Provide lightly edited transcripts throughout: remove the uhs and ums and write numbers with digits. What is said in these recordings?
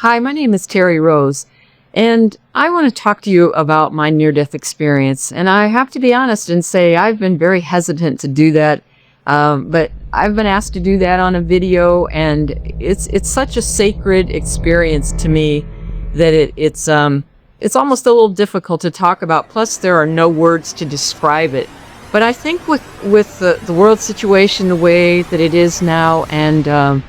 Hi, my name is Teri Rose, and I want to talk to you about my near-death experience. And I have to be honest and say I've been very hesitant to do that, but I've been asked to do that on a video, and it's such a sacred experience to me that it's almost a little difficult to talk about. Plus, there are no words to describe it. But I think with the world situation the way that it is now, and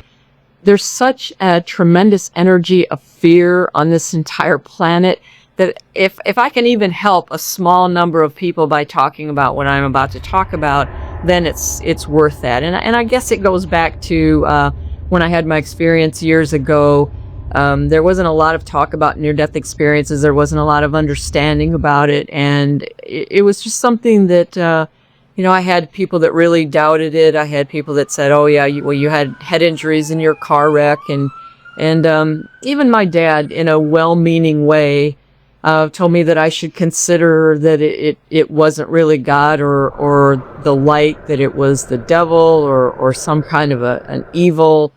there's such a tremendous energy of fear on this entire planet that if I can even help a small number of people by talking about what I'm about to talk about, then it's worth that. And I guess it goes back to when I had my experience years ago. There wasn't a lot of talk about near-death experiences. There wasn't a lot of understanding about it, and it was just something that I had people that really doubted it. I had people that said, "Oh yeah, you had head injuries in your car wreck," and even my dad, in a well-meaning way, told me that I should consider that it wasn't really God or the light, that it was the devil or some kind of an evil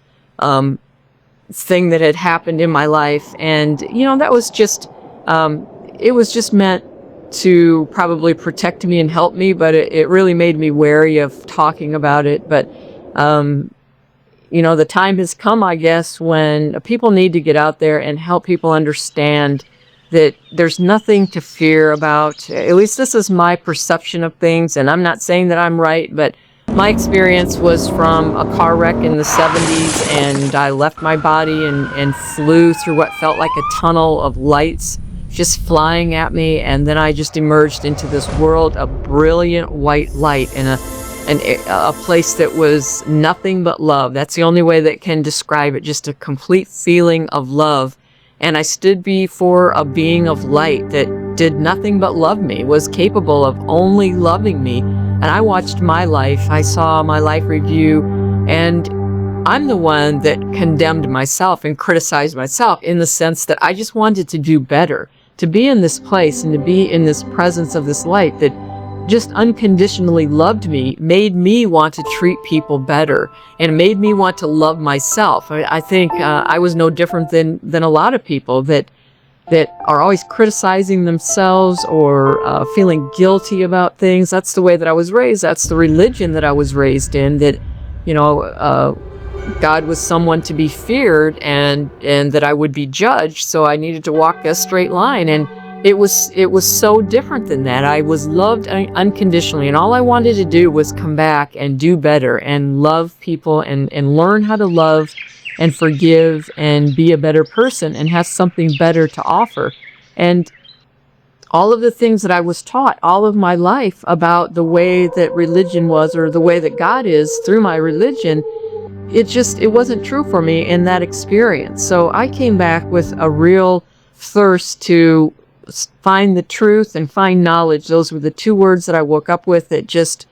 thing that had happened in my life. And that was just it was just meant to probably protect me and help me, but it really made me wary of talking about it. But the time has come, I guess, when people need to get out there and help people understand that there's nothing to fear about. At least this is my perception of things, and I'm not saying that I'm right, but my experience was from a car wreck in the 70s, and I left my body and flew through what felt like a tunnel of lights just flying at me, and then I just emerged into this world of brilliant white light in a place that was nothing but love. That's the only way that can describe it, just a complete feeling of love. And I stood before a being of light that did nothing but love me, was capable of only loving me. And I watched my life, I saw my life review, and I'm the one that condemned myself and criticized myself, in the sense that I just wanted to do better, to be in this place and to be in this presence of this light that just unconditionally loved me, made me want to treat people better, and made me want to love myself. I think I was no different than a lot of people that are always criticizing themselves or feeling guilty about things. That's the way that I was raised. That's the religion that I was raised in, that God was someone to be feared, and that I would be judged, so I needed to walk a straight line. And it was so different than that. I was loved unconditionally, and all I wanted to do was come back and do better and love people and learn how to love and forgive and be a better person and have something better to offer. And all of the things that I was taught all of my life about the way that religion was, or the way that God is through my religion, it wasn't true for me in that experience. So I came back with a real thirst to find the truth and find knowledge. Those were the two words that I woke up with, that just,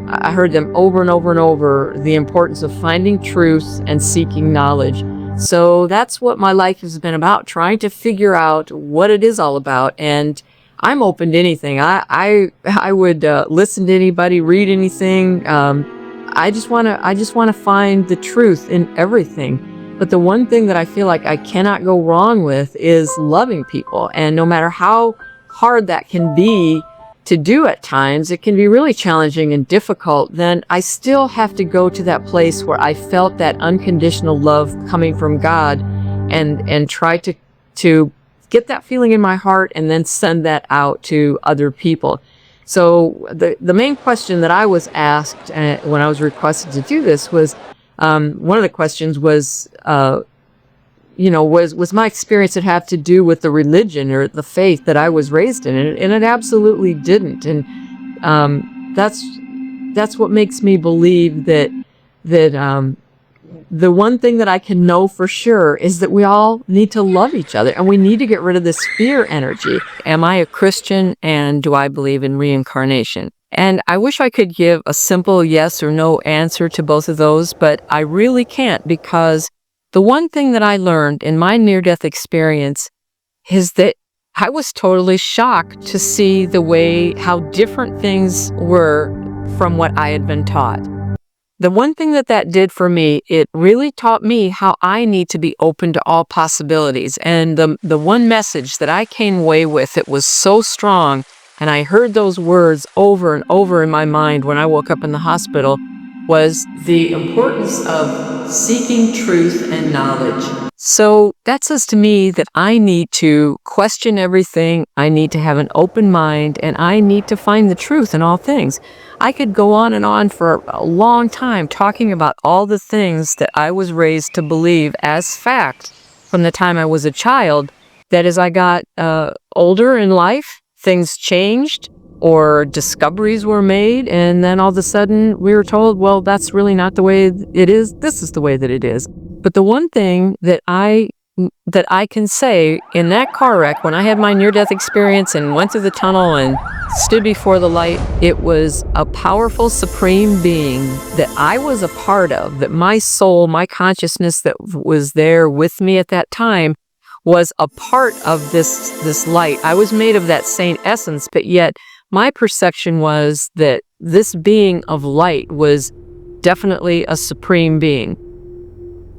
I heard them over and over and over, the importance of finding truth and seeking knowledge. So that's what my life has been about, trying to figure out what it is all about. And I'm open to anything. I would listen to anybody, read anything. I just want to find the truth in everything. But the one thing that I feel like I cannot go wrong with is loving people. And no matter how hard that can be to do at times, it can be really challenging and difficult, then I still have to go to that place where I felt that unconditional love coming from God, and try to get that feeling in my heart and then send that out to other people. So the main question that I was asked when I was requested to do this was, one of the questions was, was my experience that have to do with the religion or the faith that I was raised in? And it absolutely didn't. And that's what makes me believe that the one thing that I can know for sure is that we all need to love each other, and we need to get rid of this fear energy. Am I a Christian, and do I believe in reincarnation? And I wish I could give a simple yes or no answer to both of those, but I really can't, because the one thing that I learned in my near-death experience is that I was totally shocked to see how different things were from what I had been taught. the one thing that did for me, it really taught me how I need to be open to all possibilities. And the one message that I came away with, it was so strong, and I heard those words over and over in my mind when I woke up in the hospital, was the importance of seeking truth and knowledge. So that says to me that I need to question everything, I need to have an open mind, and I need to find the truth in all things. I could go on and on for a long time talking about all the things that I was raised to believe as fact from the time I was a child, that as I got older in life, things changed or discoveries were made, and then all of a sudden we were told, well, that's really not the way it is, this is the way that it is. But the one thing that I can say, in that car wreck, when I had my near-death experience and went through the tunnel and stood before the light, it was a powerful supreme being that I was a part of, that my soul, my consciousness that was there with me at that time was a part of this light. I was made of that same essence, but yet my perception was that this being of light was definitely a supreme being.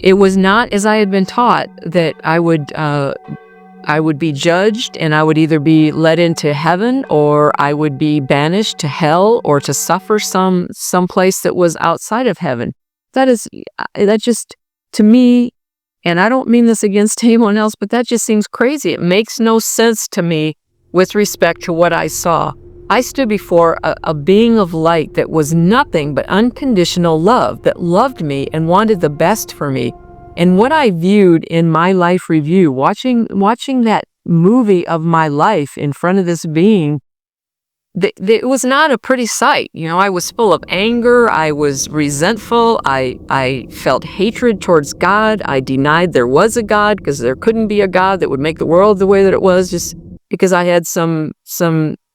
It was not as I had been taught, that I would be judged and I would either be led into heaven or I would be banished to hell or to suffer some place that was outside of heaven. That just, to me, and I don't mean this against anyone else, but that just seems crazy. It makes no sense to me with respect to what I saw. I stood before a being of light that was nothing but unconditional love, that loved me and wanted the best for me. And what I viewed in my life review, watching that movie of my life in front of this being, it was not a pretty sight. You know, I was full of anger. I was resentful. I felt hatred towards God. I denied there was a God, because there couldn't be a God that would make the world the way that it was, just because I had some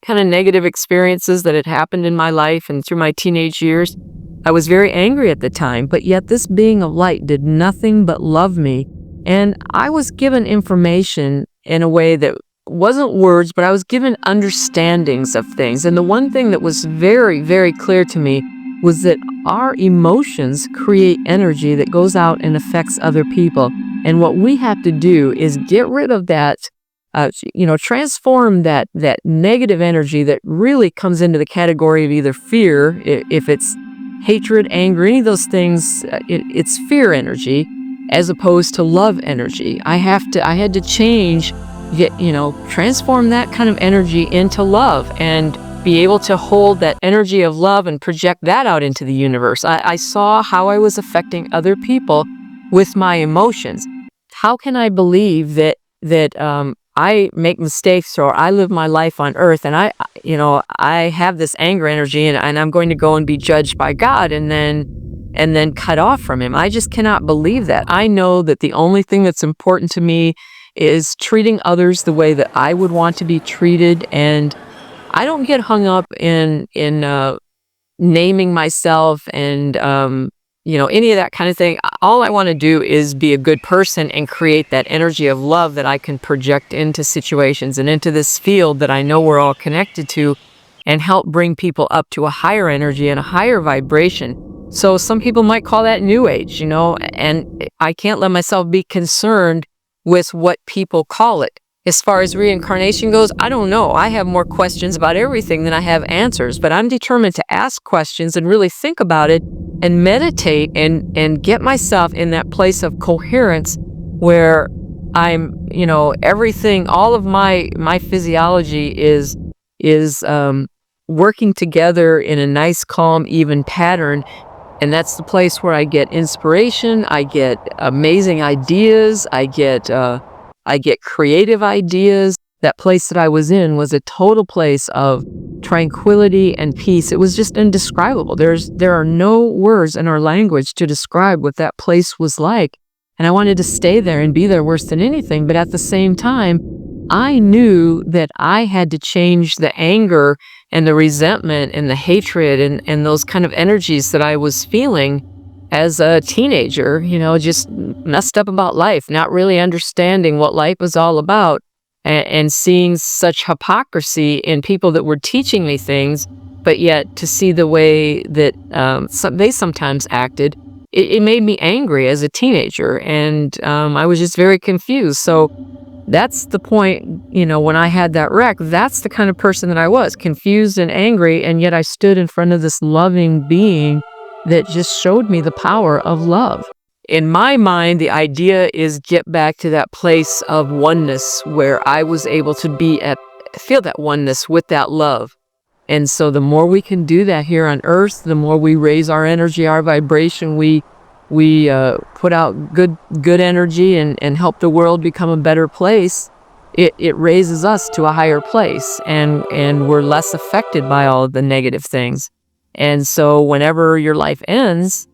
kind of negative experiences that had happened in my life and through my teenage years. I was very angry at the time, but yet this being of light did nothing but love me. And I was given information in a way that wasn't words, but I was given understandings of things. And the one thing that was very, very clear to me was that our emotions create energy that goes out and affects other people. And what we have to do is get rid of that, transform that negative energy that really comes into the category of either fear, if it's hatred, anger, any of those things, it's fear energy, as opposed to love energy. I had to change, transform that kind of energy into love and be able to hold that energy of love and project that out into the universe. I saw how I was affecting other people with my emotions. How can I believe that I make mistakes, or I live my life on earth and I have this anger energy and I'm going to go and be judged by God and then cut off from him? I just cannot believe that. I know that the only thing that's important to me is treating others the way that I would want to be treated. And I don't get hung up in naming myself and, any of that kind of thing. All I want to do is be a good person and create that energy of love that I can project into situations and into this field that I know we're all connected to, and help bring people up to a higher energy and a higher vibration. So some people might call that New Age, and I can't let myself be concerned with what people call it. As far as reincarnation goes, I don't know. I have more questions about everything than I have answers, but I'm determined to ask questions and really think about it and meditate and get myself in that place of coherence where I'm, everything, all of my physiology is working together in a nice, calm, even pattern. And that's the place where I get inspiration, I get amazing ideas, I get creative ideas. That place that I was in was a total place of tranquility and peace. It was just indescribable. There are no words in our language to describe what that place was like. And I wanted to stay there and be there worse than anything. But at the same time, I knew that I had to change the anger and the resentment and the hatred and those kind of energies that I was feeling as a teenager, just messed up about life, not really understanding what life was all about, and seeing such hypocrisy in people that were teaching me things but yet to see the way that they sometimes acted, it made me angry as a teenager, and I was just very confused. So that's the point, when I had that wreck, that's the kind of person that I was, confused and angry, and yet I stood in front of this loving being that just showed me the power of love. In my mind, the idea is get back to that place of oneness where I was able to feel that oneness with that love. And so the more we can do that here on earth, the more we raise our energy, our vibration, we put out good energy and help the world become a better place. It raises us to a higher place, and we're less affected by all of the negative things. And so whenever your life ends,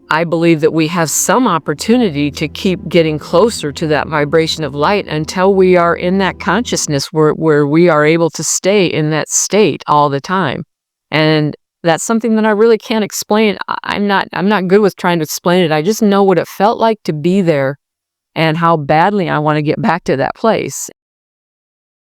I believe that we have some opportunity to keep getting closer to that vibration of light until we are in that consciousness where we are able to stay in that state all the time. And that's something that I really can't explain. I'm not good with trying to explain it. I just know what it felt like to be there and how badly I want to get back to that place.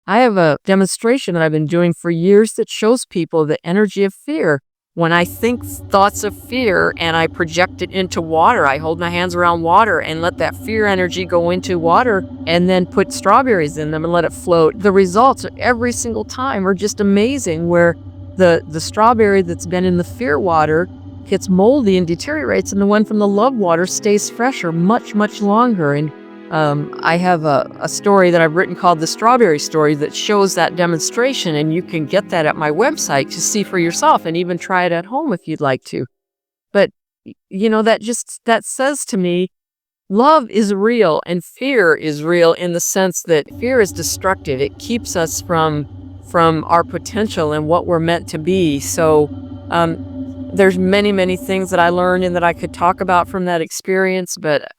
I have a demonstration that I've been doing for years that shows people the energy of fear. When I think thoughts of fear and I project it into water, I hold my hands around water and let that fear energy go into water and then put strawberries in them and let it float. The results every single time are just amazing, where the strawberry that's been in the fear water gets moldy and deteriorates, and the one from the love water stays fresher much, much longer. And I have a story that I've written called The Strawberry Story that shows that demonstration, and you can get that at my website to see for yourself and even try it at home if you'd like to. But, that says to me, love is real and fear is real, in the sense that fear is destructive. It keeps us from our potential and what we're meant to be. So there's many, many things that I learned and that I could talk about from that experience. But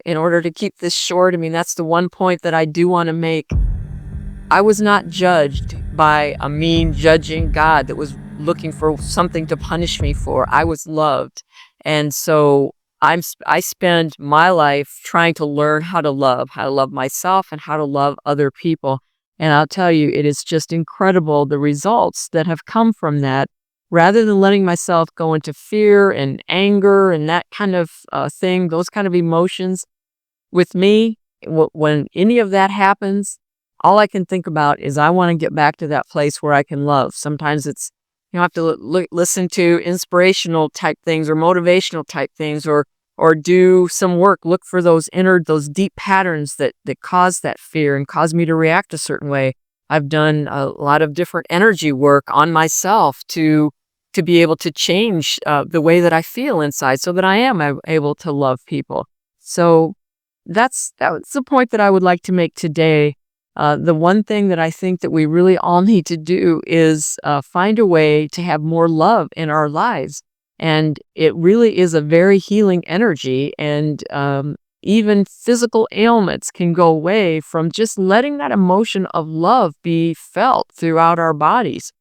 in order to keep this short, that's the one point that I do want to make. I was not judged by a mean, judging God that was looking for something to punish me for. I was loved. And so I spend my life trying to learn how to love myself and how to love other people. And I'll tell you, it is just incredible, the results that have come from that. Rather than letting myself go into fear and anger and that kind of thing, those kind of emotions, with me, when any of that happens, all I can think about is I want to get back to that place where I can love. Sometimes it's, I have to listen to inspirational type things or motivational type things, or do some work, look for those deep patterns that cause that fear and cause me to react a certain way. I've done a lot of different energy work on myself to be able to change the way that I feel inside so that I am able to love people. So that's the point that I would like to make today. The one thing that I think that we really all need to do is find a way to have more love in our lives. And it really is a very healing energy. And even physical ailments can go away from just letting that emotion of love be felt throughout our bodies.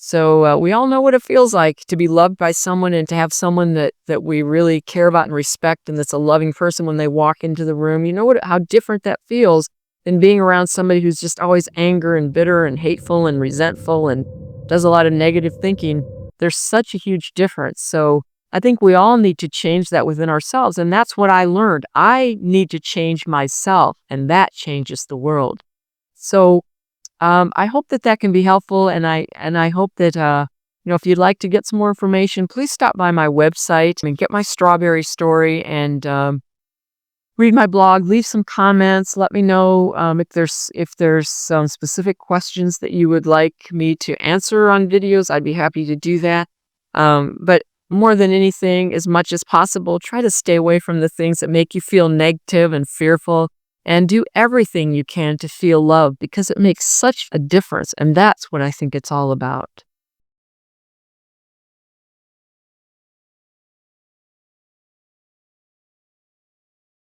So we all know what it feels like to be loved by someone and to have someone that we really care about and respect, and that's a loving person when they walk into the room. You know how different that feels than being around somebody who's just always angry and bitter and hateful and resentful and does a lot of negative thinking. There's such a huge difference. So I think we all need to change that within ourselves. And that's what I learned. I need to change myself, and that changes the world. So I hope that can be helpful. And I hope that, if you'd like to get some more information, please stop by my website and get my strawberry story and read my blog, leave some comments. Let me know if there's some specific questions that you would like me to answer on videos. I'd be happy to do that. But more than anything, as much as possible, try to stay away from the things that make you feel negative and fearful, and do everything you can to feel love, because it makes such a difference. And that's what I think it's all about.